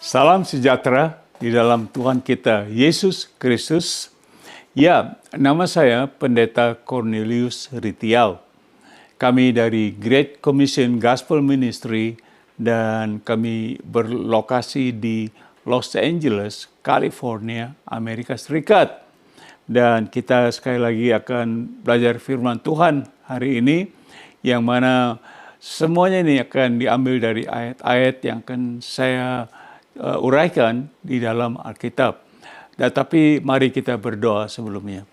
Salam sejahtera di dalam Tuhan kita Yesus Kristus. Ya, nama saya Pendeta Cornelius Ritial. Kami dari Great Commission Gospel Ministry dan kami berlokasi di Los Angeles, California, Amerika Serikat. Dan kita sekali lagi akan belajar firman Tuhan hari ini, yang mana semuanya ini akan diambil dari ayat-ayat yang akan saya uraikan di dalam Alkitab. Tetapi mari kita berdoa sebelumnya.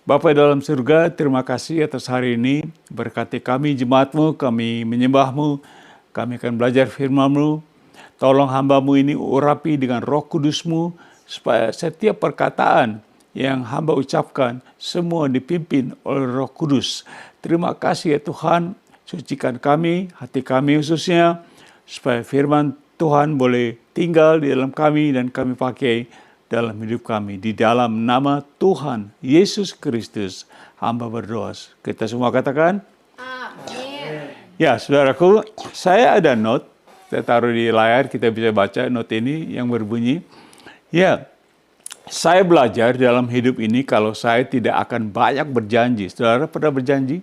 Bapa dalam surga, terima kasih atas hari ini. Berkati kami jemaat-Mu, kami menyembah-Mu, kami akan belajar firman-Mu. Tolong hamba-Mu ini urapi dengan Roh Kudus-Mu, supaya setiap perkataan yang hamba ucapkan semua dipimpin oleh Roh Kudus. Terima kasih ya Tuhan, sucikan kami, hati kami khususnya, supaya firman Tuhan boleh tinggal di dalam kami dan kami pakai dalam hidup kami. Di dalam nama Tuhan Yesus Kristus, hamba berdoa. Kita semua katakan, amin. Ya, saudaraku, saya ada note, saya taruh di layar, kita bisa baca note ini yang berbunyi, ya, saya belajar dalam hidup ini kalau saya tidak akan banyak berjanji. Saudara pernah berjanji?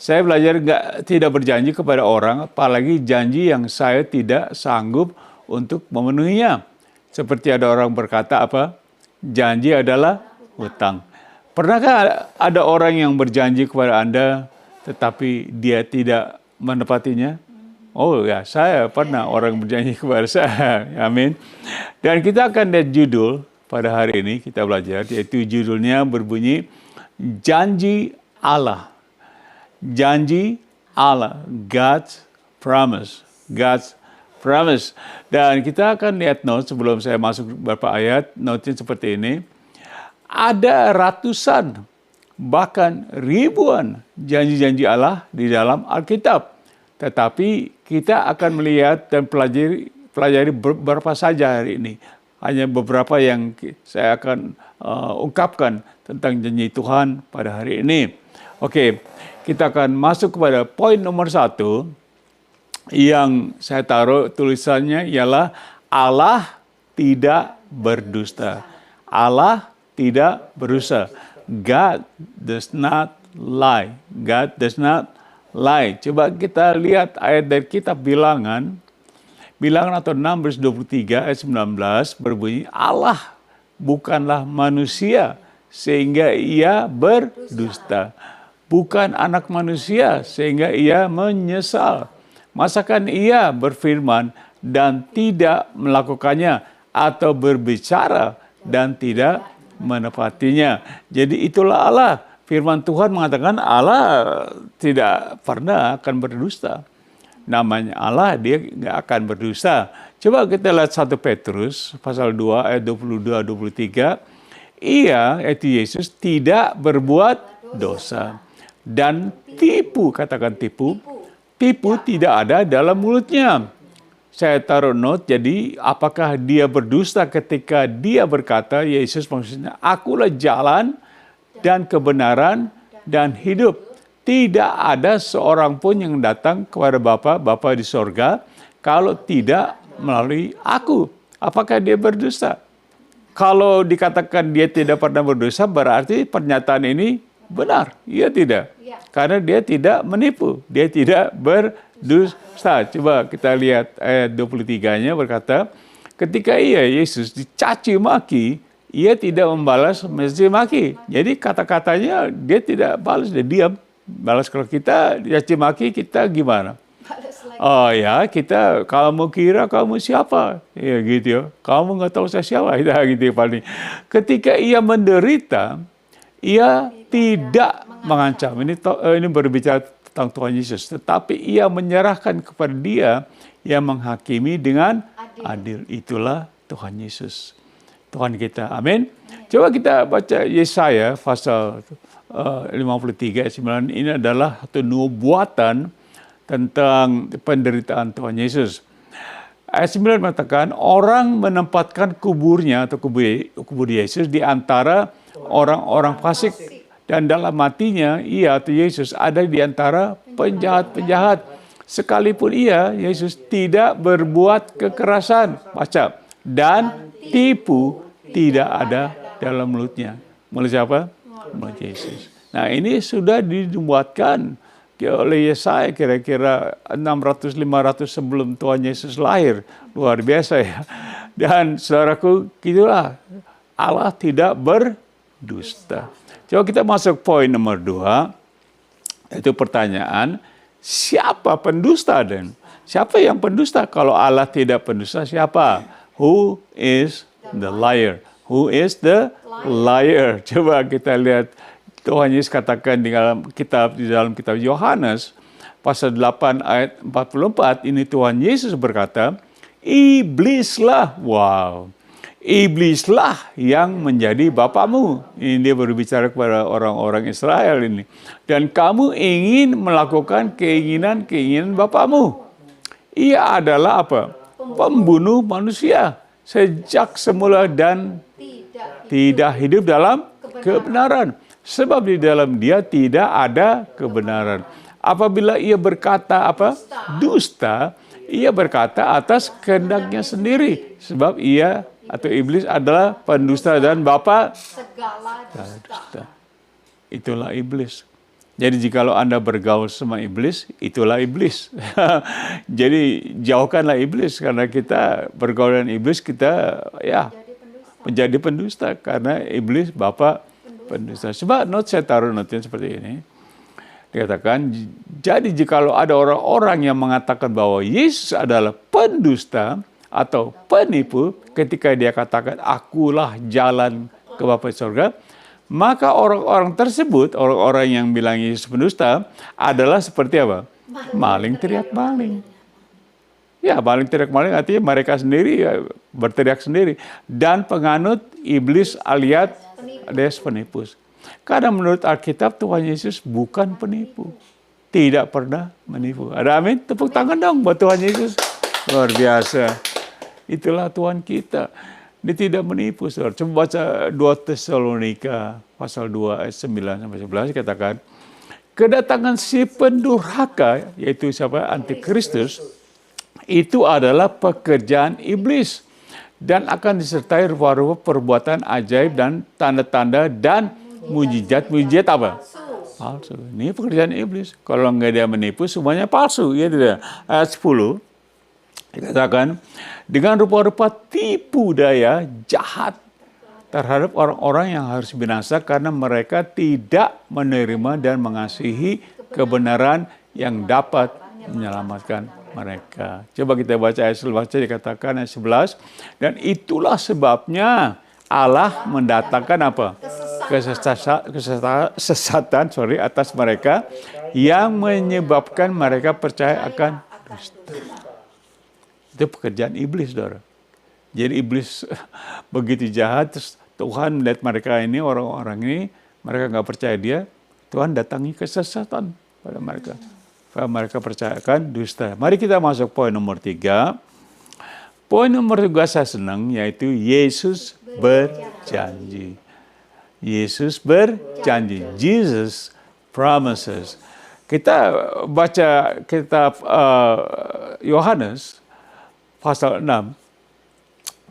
Saya belajar tidak berjanji kepada orang, apalagi janji yang saya tidak sanggup untuk memenuhinya. Seperti ada orang berkata apa? Janji adalah hutang. Pernahkah ada orang yang berjanji kepada Anda, tetapi dia tidak menepatinya? Oh ya, saya pernah orang berjanji kepada saya. Amin. Dan kita akan lihat judul pada hari ini, kita belajar, yaitu judulnya berbunyi, Janji Allah. Janji Allah, God's promise, God's promise. Dan kita akan lihat note sebelum saya masuk beberapa ayat, note-nya seperti ini. Ada ratusan, bahkan ribuan janji-janji Allah di dalam Alkitab. Tetapi kita akan melihat dan pelajari beberapa saja hari ini. Hanya beberapa yang saya akan ungkapkan tentang janji Tuhan pada hari ini. Oke, kita akan masuk kepada poin nomor 1 yang saya taruh tulisannya ialah Allah tidak berdusta. Allah tidak berdusta. God does not lie. God does not lie. Coba kita lihat ayat dari kitab Bilangan. Bilangan atau Numbers 23 ayat 19 berbunyi, Allah bukanlah manusia sehingga ia berdusta. Bukan anak manusia sehingga ia menyesal. Masakan ia berfirman dan tidak melakukannya, atau berbicara dan tidak menepatinya. Jadi itulah Allah. Firman Tuhan mengatakan Allah tidak pernah akan berdusta. Namanya Allah, dia nggak akan berdusta. Coba kita lihat 1 Petrus pasal 2 ayat 22-23. Ia, yaitu Yesus, tidak berbuat dosa. Dan tipu, katakan tipu. Tipu tidak ada dalam mulutnya. Saya taruh note, jadi apakah dia berdusta ketika dia berkata, Yesus maksudnya, akulah jalan dan kebenaran dan hidup. Tidak ada seorang pun yang datang kepada Bapa di sorga, kalau tidak melalui aku. Apakah dia berdusta? Kalau dikatakan dia tidak pernah berdosa, berarti pernyataan ini benar. Ia tidak. Karena dia tidak menipu. Dia tidak berdusta. Coba kita lihat ayat 23-nya berkata, ketika ia, Yesus, dicaci maki, ia tidak membalas mencaci maki. Jadi kata-katanya dia tidak balas, dia diam. Balas. Kalau kita dicaci maki, kita gimana? Oh ya, kita, kamu kira kamu siapa? Ya gitu ya. Kamu nggak tahu saya siapa? Gitu ya paling. Ketika ia menderita, ia tidak mengancam. Ini berbicara tentang Tuhan Yesus. Tetapi ia menyerahkan kepada dia yang menghakimi dengan adil. Itulah Tuhan Yesus. Tuhan kita. Amin. Coba kita baca Yesaya pasal 53 ayat 9. Ini adalah satu nubuatan tentang penderitaan Tuhan Yesus. Ayat 9 mengatakan, orang menempatkan kuburnya atau kubur Yesus di antara orang-orang fasik, dan dalam matinya ia atau Yesus ada di antara penjahat-penjahat. Sekalipun Yesus tidak berbuat kekerasan. Baca. Dan tipu tidak ada dalam mulutnya. Mulut siapa? Mulut Yesus. Nah, ini sudah dibuatkan oleh Yesaya kira-kira 600-500 sebelum Tuhan Yesus lahir. Luar biasa ya. Dan saudaraku, gitulah. Allah tidak berdusta. Coba kita masuk poin nomor 2. Itu pertanyaan, siapa pendusta dan siapa yang pendusta? Kalau Allah tidak pendusta, siapa? Who is the liar? Who is the liar? Coba kita lihat Tuhan Yesus katakan di dalam kitab Yohanes pasal 8 ayat 44, ini Tuhan Yesus berkata, iblislah, iblislah yang menjadi bapamu. Ini dia berbicara kepada orang-orang Israel ini. Dan kamu ingin melakukan keinginan-keinginan bapamu. Ia adalah apa? Pembunuh manusia sejak semula dan tidak hidup dalam kebenaran. Sebab di dalam dia tidak ada kebenaran. Apabila ia berkata apa? Dusta, ia berkata atas kehendaknya sendiri. Sebab ia atau iblis adalah pendusta dan bapa segala dusta. Itulah iblis. Jadi jikalau Anda bergaul sama iblis, itulah iblis. Jadi jauhkanlah iblis, karena kita bergaul dengan iblis, kita menjadi pendusta. Karena iblis bapa pendusta. Coba saya taruh notnya seperti ini. Dikatakan, jadi jikalau ada orang-orang yang mengatakan bahwa Yesus adalah pendusta atau penipu, ketika dia katakan, akulah jalan ke Bapa di surga, maka orang-orang tersebut, orang-orang yang bilang Yesus pendusta, adalah seperti apa? Maling teriak maling. Ya, maling teriak maling artinya mereka sendiri berteriak sendiri. Dan penganut iblis alias penipu. Karena menurut Alkitab, Tuhan Yesus bukan penipu. Tidak pernah menipu. Ada amin? Tepuk tangan dong buat Tuhan Yesus. Luar biasa. Itulah Tuhan kita. Dia tidak menipu, saudara. Coba baca 2 Tesalonika pasal 2 ayat 9-11 katakan, kedatangan si pendurhaka, yaitu siapa? Antikristus, itu adalah pekerjaan iblis dan akan disertai rupa-rupa perbuatan ajaib dan tanda-tanda dan mujizat apa? Palsu. Ini pekerjaan iblis. Kalau nggak dia menipu, semuanya palsu. Ya tidak. Ayat 10. Dikatakan, dengan rupa-rupa tipu daya jahat terhadap orang-orang yang harus binasa karena mereka tidak menerima dan mengasihi kebenaran yang dapat menyelamatkan mereka. Coba kita baca ayat 11, dikatakan ayat 11, dan itulah sebabnya Allah mendatangkan apa? Kesesatan atas mereka yang menyebabkan mereka percaya akan dusta. Itu pekerjaan iblis, saudara. Jadi iblis begitu jahat, terus Tuhan melihat mereka ini, orang-orang ini, mereka nggak percaya dia, Tuhan datangi kesesatan pada mereka. Supaya mereka percayakan dusta. Mari kita masuk poin nomor 3. Poin nomor 3 saya senang, yaitu Yesus berjanji. Yesus berjanji. Jesus promises. Kita baca kitab Yohanes, pasal 6,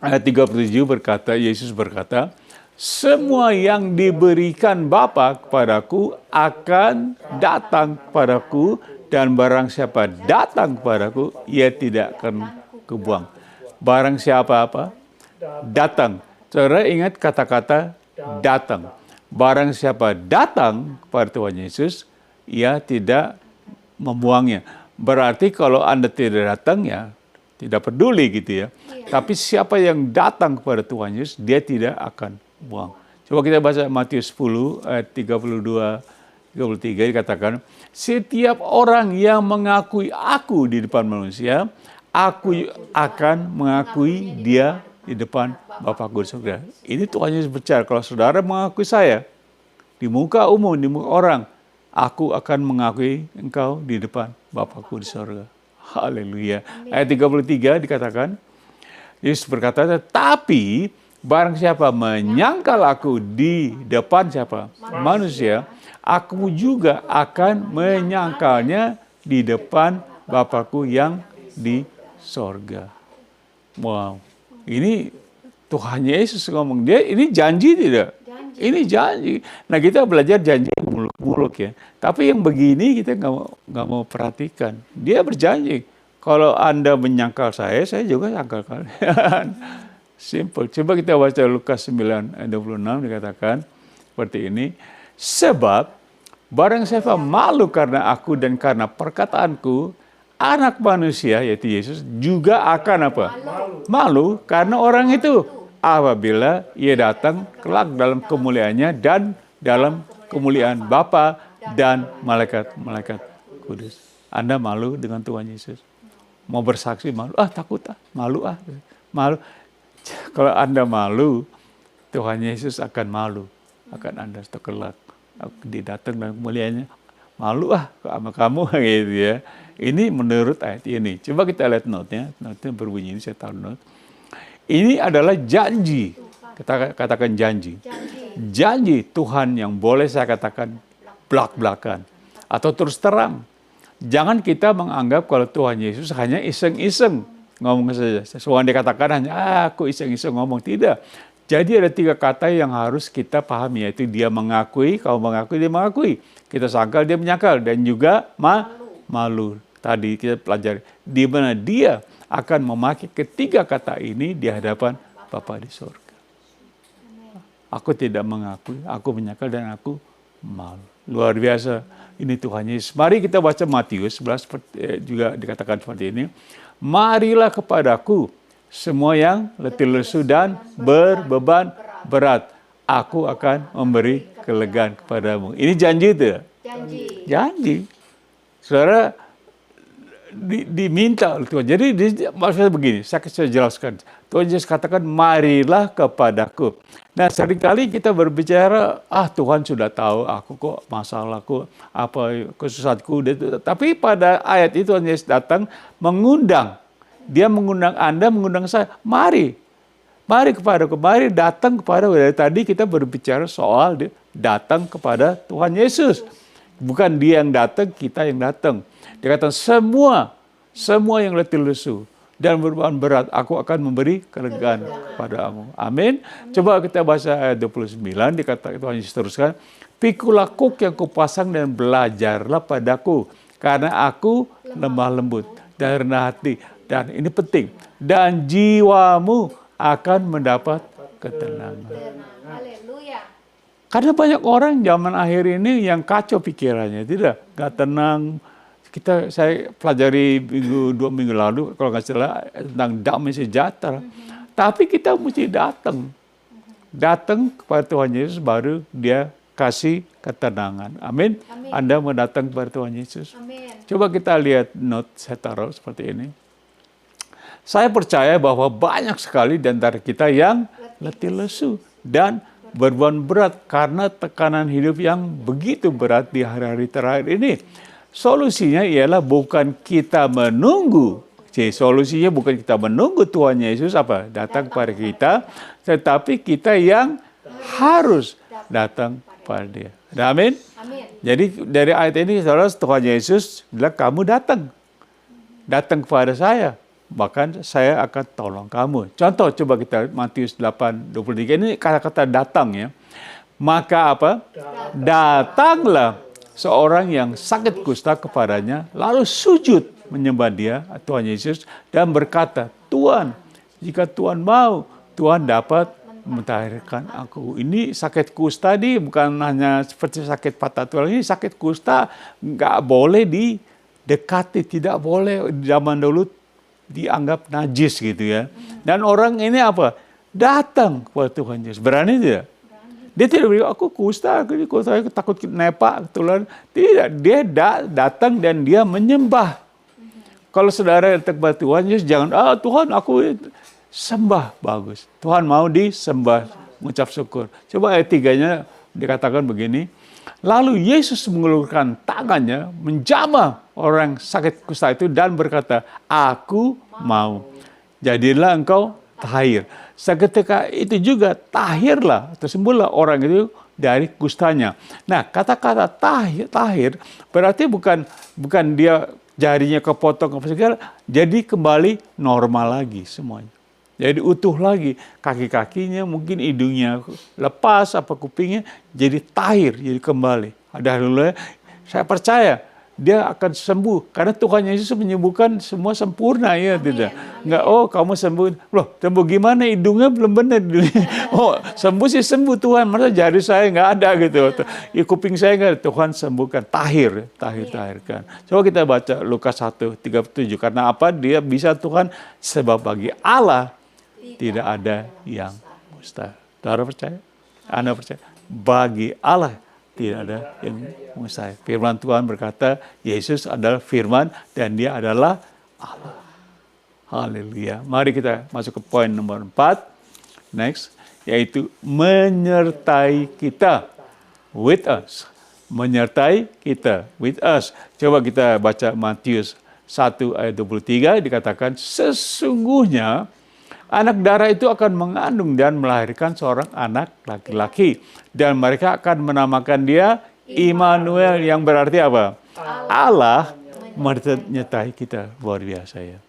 ayat 37 berkata, Yesus berkata, semua yang diberikan Bapa kepadaku akan datang kepadaku, dan barang siapa datang kepadaku, ia tidak akan kubuang. Barang siapa apa? Datang. Saudara ingat kata-kata datang. Barang siapa datang kepada Tuhan Yesus, ia tidak membuangnya. Berarti kalau Anda tidak datang, ya tidak peduli gitu ya. Tapi siapa yang datang kepada Tuhan Yesus, dia tidak akan buang. Coba kita baca Matius 10 ayat 32-33, dikatakan, setiap orang yang mengakui aku di depan manusia, aku akan mengakui dia di depan Bapa-Ku di surga. Ini Tuhan Yesus berbicara, kalau saudara mengakui saya di muka umum, di muka orang, aku akan mengakui engkau di depan Bapa-Ku di surga. Haleluya. Ayat 33 dikatakan, Yesus berkata, tetapi barang siapa menyangkal aku di depan siapa? Manusia, aku juga akan menyangkalnya di depan Bapakku yang di sorga. Wow, ini Tuhan Yesus ngomong. Dia ini janji tidak? Ini janji. Nah, kita belajar janji muluk-muluk ya. Tapi yang begini kita nggak mau perhatikan. Dia berjanji. Kalau Anda menyangkal saya juga sangkal kalian. Simple. Coba kita baca Lukas 9 ayat 26 dikatakan seperti ini. Sebab barang siapa malu karena aku dan karena perkataanku, Anak manusia yaitu Yesus juga akan apa? Malu karena orang itu apabila ia datang kelak dalam kemuliaannya dan dalam kemuliaan Bapa dan malaikat-malaikat kudus. Anda malu dengan Tuhan Yesus? Mau bersaksi malu? Takut malu malu. Kalau Anda malu, Tuhan Yesus akan malu akan Anda kelak. Dia datang dalam kemuliaannya, malu sama kamu gitu ya. Ini menurut ayat ini. Coba kita lihat note-nya. Note-nya berbunyi ini, saya tahu note. Ini adalah janji. Katakan janji. Janji Tuhan yang boleh saya katakan belak-belakan atau terus terang. Jangan kita menganggap kalau Tuhan Yesus hanya iseng-iseng ngomong saja. Sesuatu dikatakan hanya aku iseng-iseng ngomong. Tidak. Jadi ada 3 kata yang harus kita pahami, yaitu dia mengakui, kau mengakui, dia mengakui. Kita sangkal, dia menyangkal. Dan juga malu. Tadi kita pelajari di mana dia akan memakai ketiga kata ini di hadapan Bapa di surga. Aku tidak mengakui, aku menyangkal dan aku malu. Luar biasa ini Tuhan Yesus. Mari kita baca Matius 11 juga dikatakan seperti ini. Marilah kepadaku semua yang letih lesu dan berbeban berat. Aku akan memberi kelegaan kepadamu. Ini janji itu? Janji. Saudara, diminta oleh Tuhan. Jadi maksudnya begini, saya jelaskan. Tuhan Yesus katakan, marilah kepadaku. Nah, seringkali kita berbicara, Tuhan sudah tahu aku kok masalahku, apa kesusahanku. Tapi pada ayat itu Tuhan Yesus datang mengundang. Dia mengundang Anda, mengundang saya. Mari kepadaku, mari datang kepada. Dari tadi kita berbicara soal datang kepada Tuhan Yesus. Bukan dia yang datang, kita yang datang. Dia kata semua yang letih lesu dan berbeban berat, aku akan memberi kelegaan kepadamu. Amin. Coba kita baca ayat 29, dikatakan Tuhan Yesus teruskan, pikulah kuk yang kupasang dan belajarlah padaku, karena aku lemah lembut dan rendah hati. Dan ini penting, dan jiwamu akan mendapat ketenangan. Karena banyak orang zaman akhir ini yang kacau pikirannya, nggak tenang. Saya pelajari 2 minggu lalu, kalau nggak salah, tentang damai sejahtera. Tapi kita mesti datang kepada Tuhan Yesus, baru dia kasih ketenangan. Amin. Anda mau datang kepada Tuhan Yesus. Amin. Coba kita lihat note saya taruh seperti ini. Saya percaya bahwa banyak sekali di antara kita yang letih lesu dan berbeban berat karena tekanan hidup yang begitu berat di hari-hari terakhir ini. Solusinya ialah bukan kita menunggu. Solusinya bukan kita menunggu Tuhan Yesus datang kepada kita, tetapi kita yang harus datang kepada Dia. Amin. Jadi dari ayat ini saudara, Tuhan Yesus bilang kamu datang kepada saya, bahkan saya akan tolong kamu. Contoh coba kita Matius 8:23 ini kata-kata datang ya. Maka datanglah seorang yang sakit kusta kepadanya, lalu sujud menyembah dia, Tuhan Yesus, dan berkata, Tuhan, jika Tuhan mau, Tuhan dapat mentahirkan aku. Ini sakit kusta bukan hanya seperti sakit patah tulang, ini sakit kusta nggak boleh didekati, tidak boleh zaman dulu dianggap najis gitu ya. Dan orang ini datang kepada Tuhan Yesus. Berani tidak? Dia tidak bilang, aku kusta, saya takut nepak, ketularan. Tidak, dia datang dan dia menyembah. Kalau saudara datang kepada Tuhan Yesus, jangan, Tuhan aku sembah, bagus. Tuhan mau disembah, mengucap syukur. Coba ayat 3-nya dikatakan begini, lalu Yesus mengulurkan tangannya, menjamah orang sakit kusta itu dan berkata, aku mau. Jadilah engkau tahir. Seketika itu juga tahirlah, tersembuhlah orang itu dari kustanya. Nah, kata-kata tahir berarti bukan dia jarinya kepotong apa segala, jadi kembali normal lagi semuanya. Jadi utuh lagi, kaki-kakinya mungkin hidungnya lepas, apa kupingnya, jadi tahir, jadi kembali. Haleluya. Saya percaya dia akan sembuh karena Tuhan Yesus menyembuhkan semua sempurna, ya tidak. Enggak, oh kamu sembuh. Loh, sembuh gimana? Hidungnya belum benar. Oh, sembuh sih sembuh Tuhan. Masa jari saya nggak ada gitu. Ya, kuping saya nggak ada. Tuhan sembuhkan. Tahirkan. Coba kita baca Lukas 1:37. Karena apa? Dia bisa Tuhan, sebab bagi Allah tidak ada yang mustahil. Saudara percaya? Anda percaya? Bagi Allah tidak ada yang mustahil. Firman Tuhan berkata, Yesus adalah firman dan dia adalah Allah. Haleluya. Mari kita masuk ke poin nomor 4. Next, yaitu menyertai kita. With us. Menyertai kita. With us. Coba kita baca Matius 1:23, dikatakan, sesungguhnya anak darah itu akan mengandung dan melahirkan seorang anak laki-laki. Dan mereka akan menamakan dia Immanuel, yang berarti apa? Allah menyertai kita. Luar biasa, ya.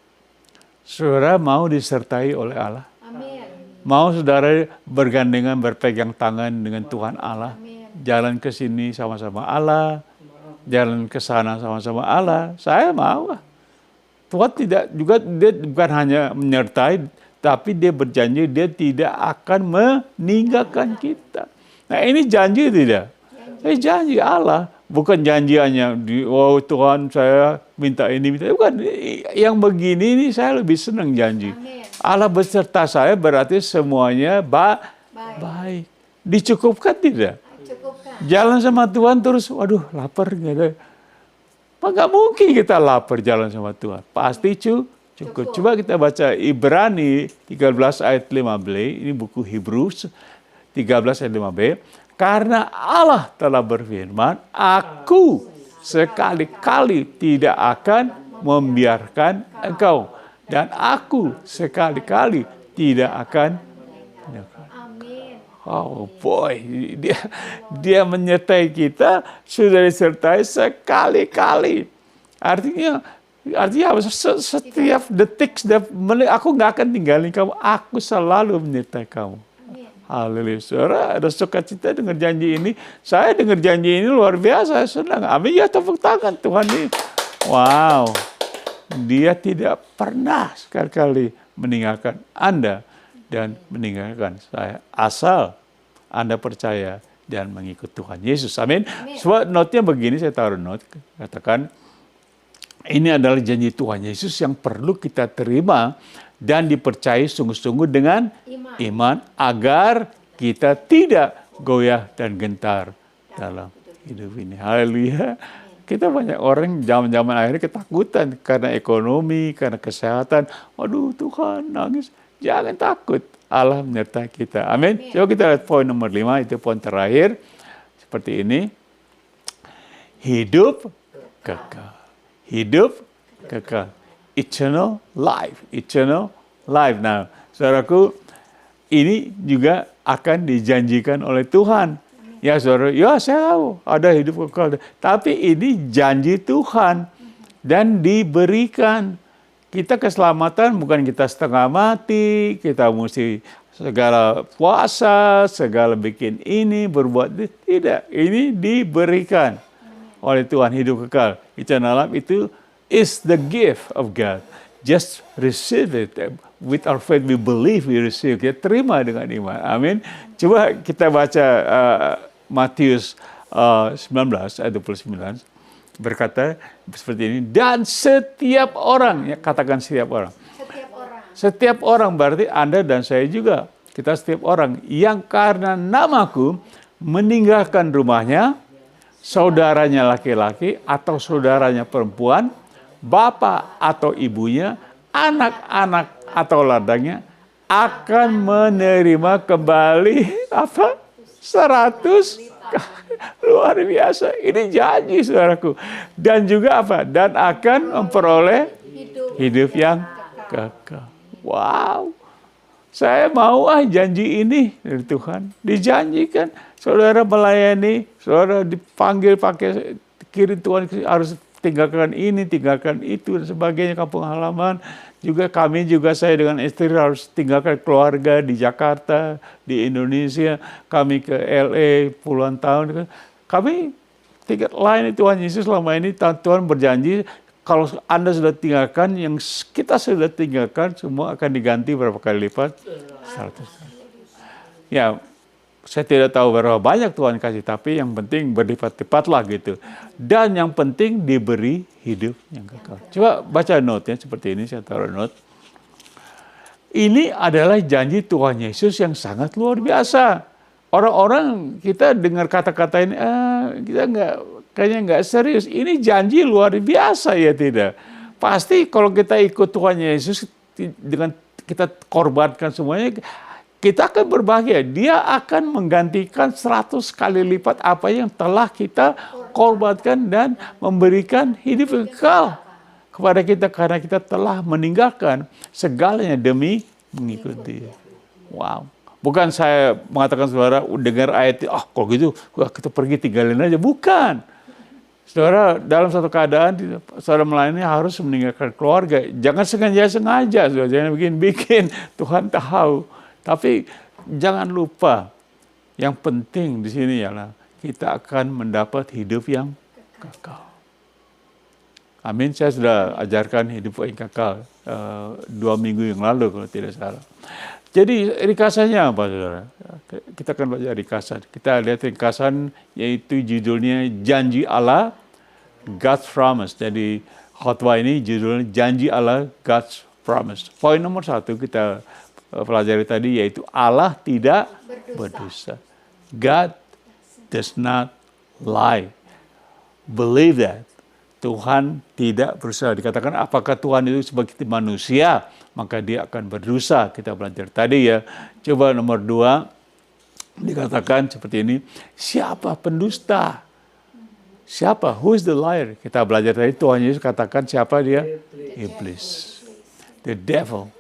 Saudara mau disertai oleh Allah? Amin. Mau saudara bergandengan, berpegang tangan dengan Tuhan Allah? Amin. Jalan ke sini sama-sama Allah, jalan ke sana sama-sama Allah. Saya mau. Tuhan tidak juga, dia bukan hanya menyertai, tapi dia berjanji dia tidak akan meninggalkan kita. Nah, ini janji tidak? Janji Allah. Bukan janji hanya, oh Tuhan saya minta ini, minta. Bukan, yang begini ini saya lebih senang janji. Amin. Allah beserta saya berarti semuanya baik. Dicukupkan tidak? Cukupkan. Jalan sama Tuhan terus, waduh lapar nggak ada. Nggak mungkin kita lapar jalan sama Tuhan. Pasti cukup. Coba kita baca Ibrani 13 ayat 5b. Ini buku Hebrews 13 ayat 5b. Karena Allah telah berfirman, aku sekali-kali tidak akan membiarkan engkau. Dan aku sekali-kali tidak akan meninggalkan. Amin. Oh boy, dia menyertai kita, sudah disertai sekali-kali. Artinya apa? Setiap detik, setiap menit, aku nggak akan tinggalin kamu. Aku selalu menyertai kamu. Amin. Haleluya. Saudara, ada sukacita dengar janji ini. Saya dengar janji ini luar biasa, senang. Amin, ya, tepuk tangan Tuhan ini. Wow, dia tidak pernah sekali-kali meninggalkan Anda dan meninggalkan saya. Asal Anda percaya dan mengikut Tuhan Yesus. Amin. Sebab note-nya begini, saya taruh note, katakan, ini adalah janji Tuhan Yesus yang perlu kita terima dan dipercayai sungguh-sungguh dengan iman agar kita tidak goyah dan gentar dalam hidup ini. Haleluya. Kita banyak orang zaman-zaman akhirnya ketakutan karena ekonomi, karena kesehatan. Waduh Tuhan, nangis. Jangan takut. Allah menyertai kita. Amin. Coba kita lihat poin nomor 5, itu poin terakhir. Seperti ini. Hidup kekal. Hidup kekal. Eternal life. Eternal life. Nah, saudaraku, ini juga akan dijanjikan oleh Tuhan. Ya saudara, ya saya tahu ada hidup kekal. Tapi ini janji Tuhan. Dan diberikan. Kita keselamatan bukan kita setengah mati, kita mesti segala puasa, segala bikin ini, berbuat tidak. Ini diberikan oleh Tuhan, hidup kekal. Eternal life itu is the gift of God. Just receive it. With our faith we believe we receive. Kita terima dengan iman. Amin. Coba kita baca Matius 19 ayat 29. Berkata seperti ini, dan setiap orang, ya, katakan setiap orang. Setiap orang berarti Anda dan saya juga. Kita setiap orang yang karena namaku meninggalkan rumahnya, saudaranya laki-laki atau saudaranya perempuan, bapak atau ibunya, anak-anak atau ladangnya, akan menerima kembali apa? 100. Luar biasa. Ini janji saudaraku. Dan juga apa? Dan akan memperoleh hidup yang kekal. Wow. Saya mau janji ini dari Tuhan. Dijanjikan. Saudara melayani, saudara dipanggil pakai kiri Tuhan harus tinggalkan ini, tinggalkan itu, dan sebagainya, kampung halaman. Saya dengan istri harus tinggalkan keluarga di Jakarta, di Indonesia. Kami ke LA puluhan tahun. Kami tinggal lain Tuhan Yesus selama ini. Tuhan berjanji, kalau Anda sudah tinggalkan, yang kita sudah tinggalkan, semua akan diganti berapa kali lipat? 100 kali. Ya, saya tidak tahu berapa banyak Tuhan kasih, tapi yang penting berlipat-lipat lah gitu. Dan yang penting diberi hidup yang kekal. Coba baca note-nya seperti ini, saya taruh note. Ini adalah janji Tuhan Yesus yang sangat luar biasa. Orang-orang kita dengar kata-kata ini, kayaknya nggak serius. Ini janji luar biasa, ya tidak? Pasti kalau kita ikut Tuhan Yesus, dengan kita korbankan semuanya, kita akan berbahagia. Dia akan menggantikan 100 kali lipat apa yang telah kita korbankan dan memberikan hidup kekal kepada kita, karena kita telah meninggalkan segalanya demi mengikuti. Wow. Bukan saya mengatakan saudara dengar ayat, kalau gitu kita pergi tinggalin aja. Bukan. Saudara dalam satu keadaan, saudara melayani harus meninggalkan keluarga. Jangan sengaja, saudara. Jangan bikin-bikin. Tuhan tahu. Tapi jangan lupa, yang penting di sini ialah kita akan mendapat hidup yang kekal. Amin. Saya sudah ajarkan hidup yang kekal 2 minggu yang lalu kalau tidak salah. Jadi ringkasannya apa, saudara? Kita akan baca ringkasan. Kita lihat ringkasan, yaitu judulnya Janji Allah, God's Promise. Jadi khotbah ini judulnya Janji Allah, God's Promise. Poin nomor 1 kita pelajari tadi, yaitu Allah tidak berdosa. God does not lie. Believe that. Tuhan tidak berdosa. Dikatakan apakah Tuhan itu sebagai manusia, maka dia akan berdosa. Kita belajar tadi ya. Coba nomor 2, dikatakan seperti ini, siapa pendusta? Siapa? Who is the liar? Kita belajar tadi, Tuhan Yesus katakan siapa dia? Iblis. The devil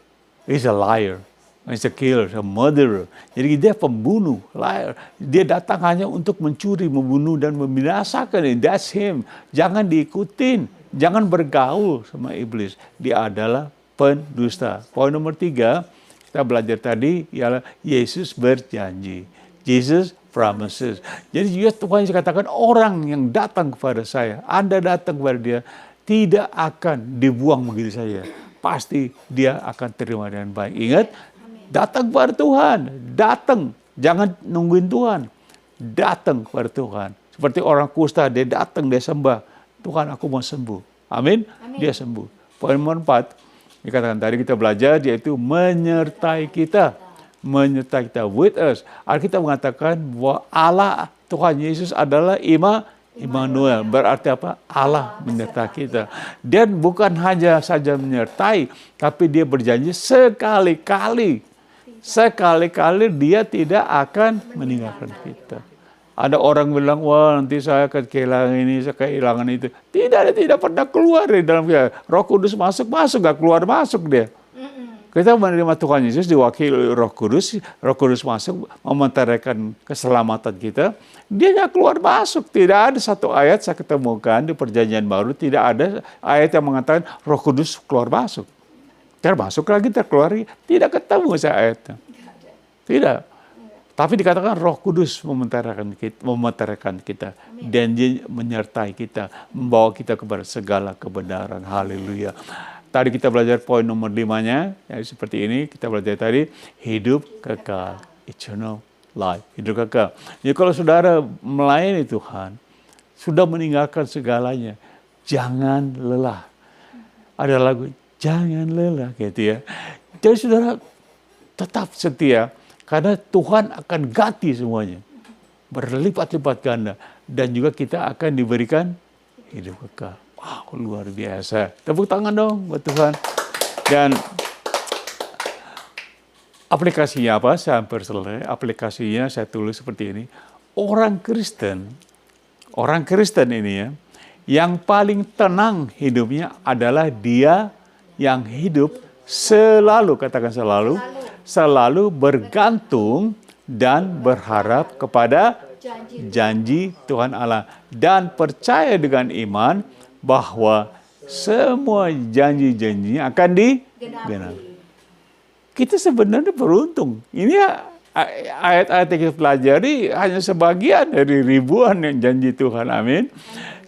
is a liar. He's a killer, a murderer. Jadi dia pembunuh, liar. Dia datang hanya untuk mencuri, membunuh, dan membinasakan. That's him. Jangan diikutin. Jangan bergaul sama iblis. Dia adalah pendusta. Poin nomor 3, kita belajar tadi, ialah Yesus berjanji. Jesus promises. Jadi juga Tuhan katakan, orang yang datang kepada saya, Anda datang kepada dia, tidak akan dibuang begitu saja. Pasti dia akan terima dengan baik. Ingat, datang kepada Tuhan, datang, jangan nungguin Tuhan, datang kepada Tuhan. Seperti orang kusta, dia datang, dia sembah, Tuhan aku mau sembuh, amin. Dia sembuh. Poin nomor 4, dikatakan tadi kita belajar, yaitu menyertai kita, with us. Alkitab mengatakan bahwa Allah, Tuhan Yesus adalah Immanuel, berarti apa? Allah menyertai kita. Dan bukan hanya saja menyertai, tapi dia berjanji sekali-kali dia tidak akan meninggalkan kita. Ada orang bilang, wah nanti saya akan kehilangan ini, saya kehilangan itu. Tidak, dia tidak pernah keluar dari dalam kita. Roh Kudus masuk, gak keluar masuk dia. Kita menerima Tuhan Yesus diwakili Roh Kudus masuk, mementeraikan keselamatan kita. Dia gak keluar masuk. Tidak ada satu ayat saya ketemukan di Perjanjian Baru, tidak ada ayat yang mengatakan Roh Kudus keluar masuk. Termasuk lagi, terkeluar lagi. Tidak ketemu saya ayatnya. Tidak. Tapi dikatakan Roh Kudus mementeraikan kita. Dan dia menyertai kita, membawa kita kepada segala kebenaran. Haleluya. Tadi kita belajar poin nomor 5-nya, ya, seperti ini. Kita belajar tadi, hidup kekal. Eternal life. Hidup kekal. Jadi kalau saudara melayani Tuhan, sudah meninggalkan segalanya, jangan lelah. Ada lagu, jangan lelah, gitu ya. Jadi saudara tetap setia, karena Tuhan akan ganti semuanya. Berlipat-lipat ganda. Dan juga kita akan diberikan hidup kekal. Wow, luar biasa. Tepuk tangan dong buat Tuhan. Dan aplikasinya apa? Saya hampir selesai. Aplikasinya saya tulis seperti ini. Orang Kristen ini ya, yang paling tenang hidupnya adalah dia yang hidup selalu, katakan selalu bergantung dan berharap kepada janji Tuhan Allah. Dan percaya dengan iman bahwa semua janji-janjinya akan digenapi. Kita sebenarnya beruntung. Ini ayat-ayat yang kita pelajari hanya sebagian dari ribuan yang janji Tuhan. Amin.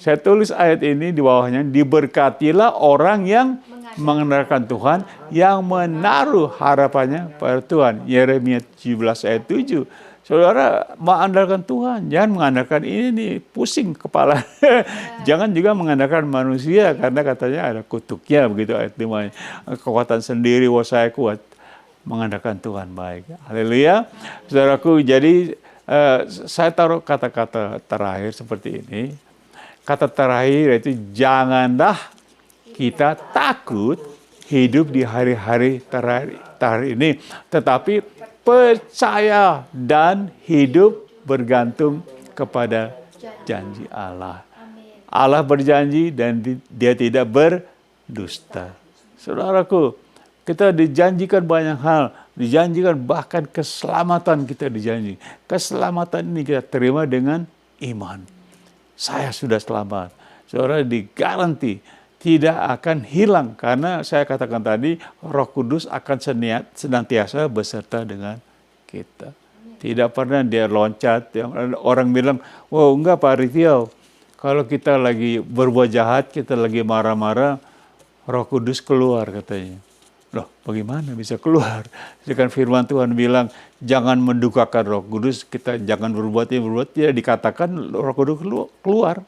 Saya tulis ayat ini di bawahnya, diberkatilah orang yang mengandalkan Tuhan, yang menaruh harapannya pada Tuhan. Yeremia 17 ayat 7. Saudara mengandalkan Tuhan, jangan mengandalkan ini nih, pusing kepala. Jangan juga mengandalkan manusia, karena katanya ada kutuknya, begitu ayat 5. Kekuatan sendiri, wah saya kuat. Mengandalkan Tuhan baik. Haleluya. Saudaraku, jadi saya taruh kata-kata terakhir seperti ini. Kata terakhir yaitu janganlah kita takut hidup di hari-hari terakhir ini, tetapi percaya dan hidup bergantung kepada janji Allah. Allah berjanji dan Dia tidak berdusta. Saudaraku, kita dijanjikan banyak hal, dijanjikan bahkan keselamatan kita dijanji. Keselamatan ini kita terima dengan iman. Saya sudah selamat. Saudara digaranti tidak akan hilang, karena saya katakan tadi Roh Kudus akan senantiasa beserta dengan kita. Tidak pernah dia loncat. Orang bilang, wow enggak Pak Ritiau, kalau kita lagi berbuat jahat, kita lagi marah-marah, Roh Kudus keluar katanya. Loh, bagaimana bisa keluar? Sedangkan firman Tuhan bilang, jangan mendukakan Roh Kudus, kita jangan berbuat tidak dikatakan Roh Kudus keluar.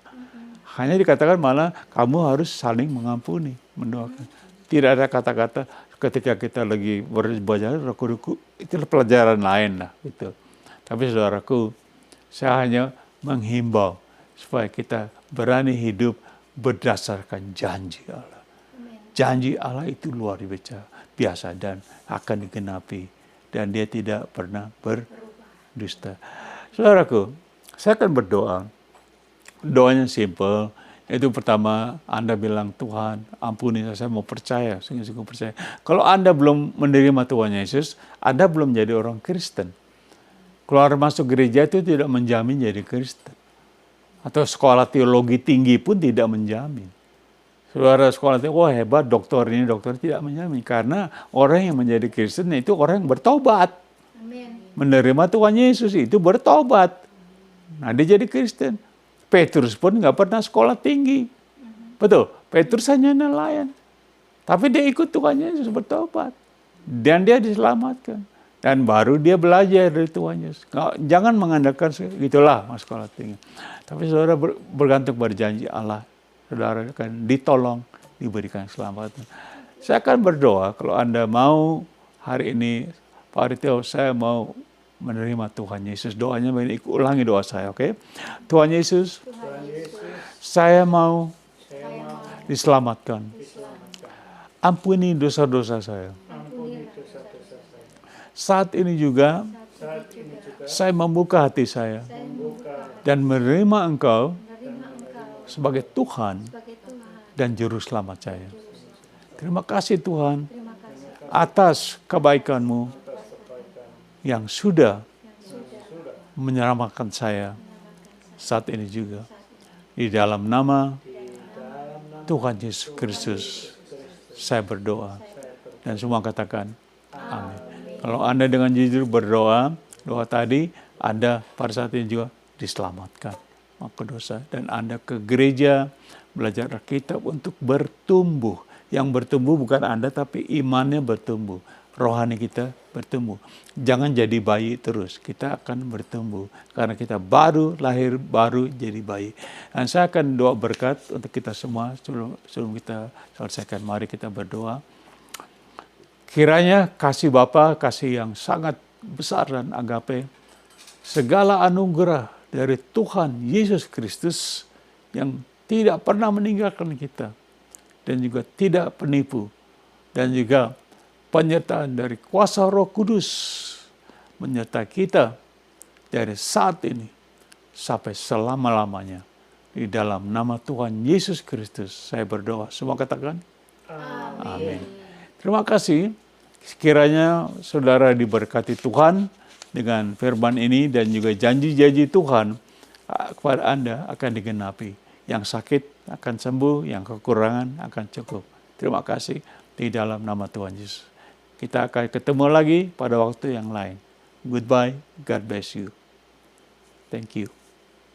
Hanya dikatakan malah kamu harus saling mengampuni, mendoakan. Tidak ada kata-kata ketika kita lagi berbuat jahat, Roh Kudus, itu pelajaran lain lah. Gitu. Tapi saudaraku, saya hanya menghimbau supaya kita berani hidup berdasarkan janji Allah. Janji Allah itu luar biasa dan akan digenapi. Dan Dia tidak pernah berdusta. Saudaraku, saya akan berdoa. Doanya simple. Itu pertama, Anda bilang, Tuhan ampuni saya mau percaya. Sungguh-sungguh percaya. Kalau Anda belum menerima Tuhan Yesus, Anda belum jadi orang Kristen. Keluar masuk gereja itu tidak menjamin jadi Kristen. Atau sekolah teologi tinggi pun tidak menjamin. Saudara sekolah itu, wah hebat, dokter ini, dokter tidak menjamin. Karena orang yang menjadi Kristen itu orang yang bertobat. Amen. Menerima Tuhan Yesus itu bertobat. Nah dia jadi Kristen. Petrus pun nggak pernah sekolah tinggi. Betul, Petrus hanya nelayan. Tapi dia ikut Tuhan Yesus bertobat. Dan dia diselamatkan. Dan baru dia belajar dari Tuhan Yesus. Jangan mengandalkan, gitulah sekolah tinggi. Tapi saudara bergantung pada janji Allah. Saudara akan ditolong, diberikan keselamatan. Saya akan berdoa kalau Anda mau hari ini, Pak Ritio, saya mau menerima Tuhan Yesus. Doanya begini, ulangi doa saya, oke? Tuhan Yesus, saya mau diselamatkan. Ampuni dosa-dosa saya. Saat ini juga, saya membuka hati saya dan menerima Engkau sebagai Tuhan dan Juru Selamat saya. Terima kasih Tuhan atas kebaikan-Mu yang sudah menyelamatkan saya saat ini juga. Di dalam nama Tuhan Yesus Kristus, saya berdoa. Dan semua katakan, amin. Kalau Anda dengan jujur berdoa, doa tadi, Anda pada saat ini juga diselamatkan. Maafkan dosa. Dan Anda ke gereja, belajar Alkitab untuk bertumbuh. Yang bertumbuh bukan Anda, tapi imannya bertumbuh. Rohani kita bertumbuh. Jangan jadi bayi terus. Kita akan bertumbuh. Karena kita baru lahir, baru jadi bayi. Dan saya akan doa berkat untuk kita semua. Sebelum kita selesaikan, mari kita berdoa. Kiranya kasih Bapa, kasih yang sangat besar dan agape, segala anugerah dari Tuhan Yesus Kristus yang tidak pernah meninggalkan kita. Dan juga tidak penipu. Dan juga penyertaan dari kuasa Roh Kudus menyertai kita dari saat ini sampai selama-lamanya. Di dalam nama Tuhan Yesus Kristus saya berdoa. Semua katakan amin. Terima kasih. Sekiranya saudara diberkati Tuhan dengan firman ini dan juga janji-janji Tuhan kepada Anda akan digenapi. yang sakit akan sembuh, yang kekurangan akan cukup. Terima kasih di dalam nama Tuhan Yesus. Kita akan ketemu lagi pada waktu yang lain. Goodbye, God bless you. Thank you.